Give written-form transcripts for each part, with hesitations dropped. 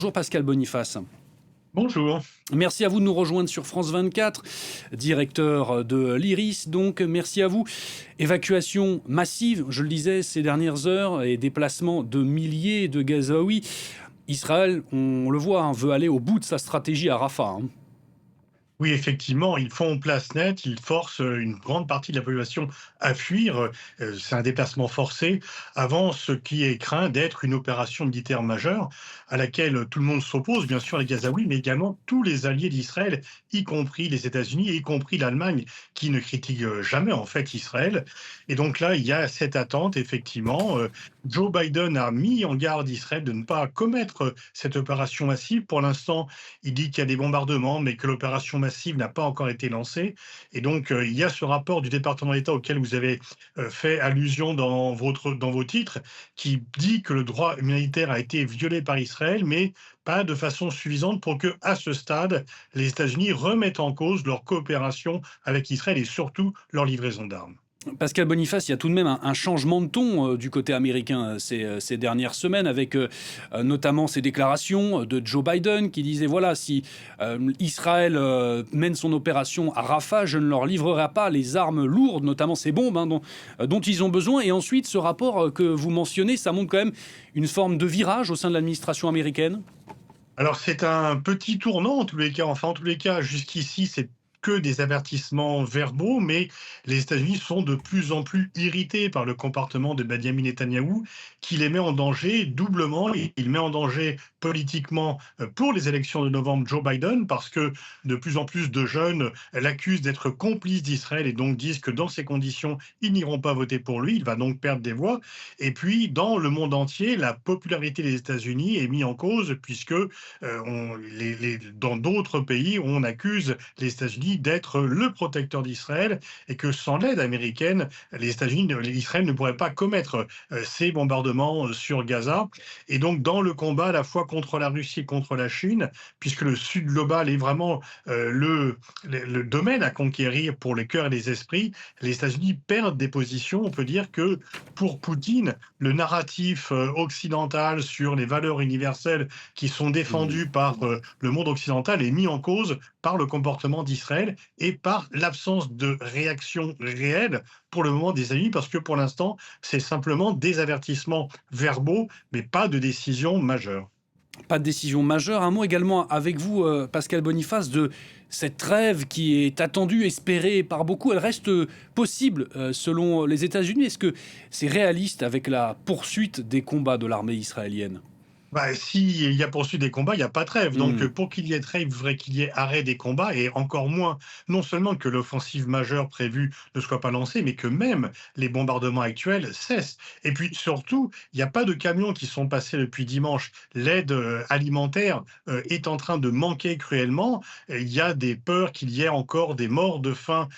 Bonjour Pascal Boniface. Bonjour. Merci à vous de nous rejoindre sur France 24, directeur de l'IRIS. Donc, merci à vous. Évacuation massive, je le disais, ces dernières heures, et déplacement de milliers de Gazaouis. Israël, on le voit, veut aller au bout de sa stratégie à Rafah. Oui, effectivement, ils font place nette, ils forcent une grande partie de la population à fuir. C'est un déplacement forcé avant ce qui est craint d'être une opération militaire majeure à laquelle tout le monde s'oppose, bien sûr les Gazaouis, mais également tous les alliés d'Israël, y compris les États-Unis, y compris l'Allemagne, qui ne critique jamais en fait Israël. Et donc là, il y a cette attente, effectivement. Joe Biden a mis en garde Israël de ne pas commettre cette opération massive. Pour l'instant, il dit qu'il y a des bombardements, mais que l'opération massive n'a pas encore été lancée. Et donc, il y a ce rapport du département d'État auquel vous avez fait allusion dans vos titres, qui dit que le droit humanitaire a été violé par Israël, mais pas de façon suffisante pour que, à ce stade, les États-Unis remettent en cause leur coopération avec Israël et surtout leur livraison d'armes. Pascal Boniface, il y a tout de même un changement de ton du côté américain ces dernières semaines, avec notamment ces déclarations de Joe Biden qui disait voilà, si Israël mène son opération à Rafah, je ne leur livrerai pas les armes lourdes, notamment ces bombes dont ils ont besoin. Et ensuite, ce rapport que vous mentionnez, ça montre quand même une forme de virage au sein de l'administration américaine. Alors c'est un petit tournant en tous les cas, enfin en tous les cas jusqu'ici c'est que des avertissements verbaux, mais les États-Unis sont de plus en plus irrités par le comportement de Benjamin Netanyahou, qui les met en danger doublement. Il met en danger politiquement pour les élections de novembre Joe Biden, parce que de plus en plus de jeunes l'accusent d'être complice d'Israël et donc disent que dans ces conditions, ils n'iront pas voter pour lui, il va donc perdre des voix. Et puis dans le monde entier, la popularité des États-Unis est mise en cause, puisque dans d'autres pays, on accuse les États-Unis d'être le protecteur d'Israël et que sans l'aide américaine, Israël ne pourrait pas commettre ces bombardements sur Gaza. Et donc, dans le combat à la fois contre la Russie et contre la Chine, puisque le Sud global est vraiment le domaine à conquérir pour les cœurs et les esprits, les États-Unis perdent des positions. On peut dire que pour Poutine, le narratif occidental sur les valeurs universelles qui sont défendus par le monde occidental est mis en cause par le comportement d'Israël et par l'absence de réaction réelle pour le moment des États-Unis, parce que pour l'instant, c'est simplement des avertissements verbaux, mais pas de décision majeure. Pas de décision majeure. Un mot également avec vous, Pascal Boniface, de cette trêve qui est attendue, espérée par beaucoup. Elle reste possible selon les États-Unis. Est-ce que c'est réaliste avec la poursuite des combats de l'armée israélienne? Bah, s'il y a poursuite des combats, il y a pas trêve. Donc, Hmm. pour qu'il y ait trêve, il faudrait qu'il y ait arrêt des combats et encore moins, non seulement que l'offensive majeure prévue ne soit pas lancée, mais que même les bombardements actuels cessent. Et puis surtout, il n'y a pas de camions qui sont passés depuis dimanche. L'aide alimentaire est en train de manquer cruellement. Il y a des peurs qu'il y ait encore des morts de faim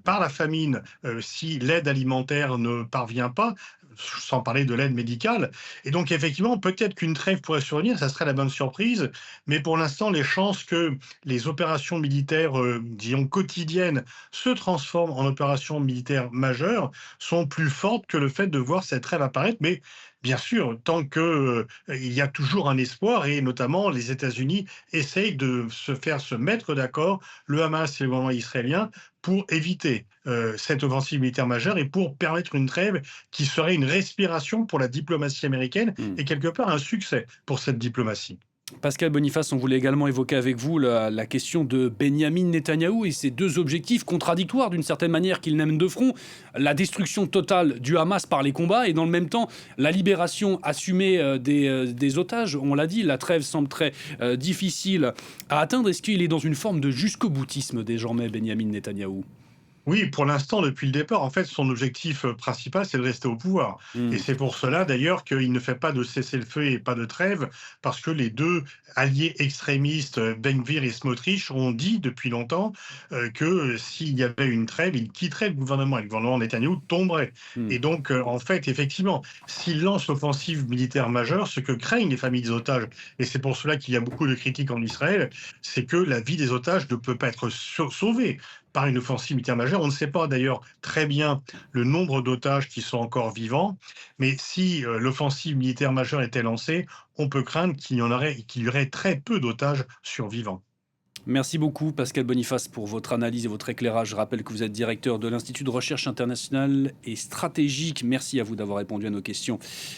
par la famine si l'aide alimentaire ne parvient pas, sans parler de l'aide médicale. Et donc, effectivement, peut-être qu'une trêve pourrait survenir, ça serait la bonne surprise, mais pour l'instant, les chances que les opérations militaires, disons, quotidiennes, se transforment en opérations militaires majeures sont plus fortes que le fait de voir cette trêve apparaître. Mais bien sûr, tant que il y a toujours un espoir, et notamment les États-Unis essayent de se mettre d'accord, le Hamas et le gouvernement israélien, pour éviter cette offensive militaire majeure et pour permettre une trêve qui serait une respiration pour la diplomatie américaine Hmm. et quelque part un succès pour cette diplomatie. Pascal Boniface, on voulait également évoquer avec vous la question de Benyamin Netanyahou et ses deux objectifs contradictoires d'une certaine manière qu'il mène de front. La destruction totale du Hamas par les combats et dans le même temps la libération assumée des otages. On l'a dit, la trêve semble très difficile à atteindre. Est-ce qu'il est dans une forme de jusqu'au-boutisme désormais, Benyamin Netanyahou? Oui, pour l'instant, depuis le départ, en fait, son objectif principal, c'est de rester au pouvoir. Et Hmm. c'est pour cela, d'ailleurs, qu'il ne fait pas de cessez-le-feu et pas de trêve, parce que les deux alliés extrémistes, Ben Gvir et Smotrich, ont dit depuis longtemps que s'il y avait une trêve, ils quitteraient le gouvernement et le gouvernement Netanyahou tomberait. Hmm. Et donc, en fait, effectivement, s'il lance l'offensive militaire majeure, ce que craignent les familles des otages, et c'est pour cela qu'il y a beaucoup de critiques en Israël, c'est que la vie des otages ne peut pas être sauvée par une offensive militaire majeure. On ne sait pas d'ailleurs très bien le nombre d'otages qui sont encore vivants, mais si l'offensive militaire majeure était lancée, on peut craindre qu'il y aurait très peu d'otages survivants. Merci beaucoup, Pascal Boniface, pour votre analyse et votre éclairage. Je rappelle que vous êtes directeur de l'Institut de recherche internationale et stratégique. Merci à vous d'avoir répondu à nos questions.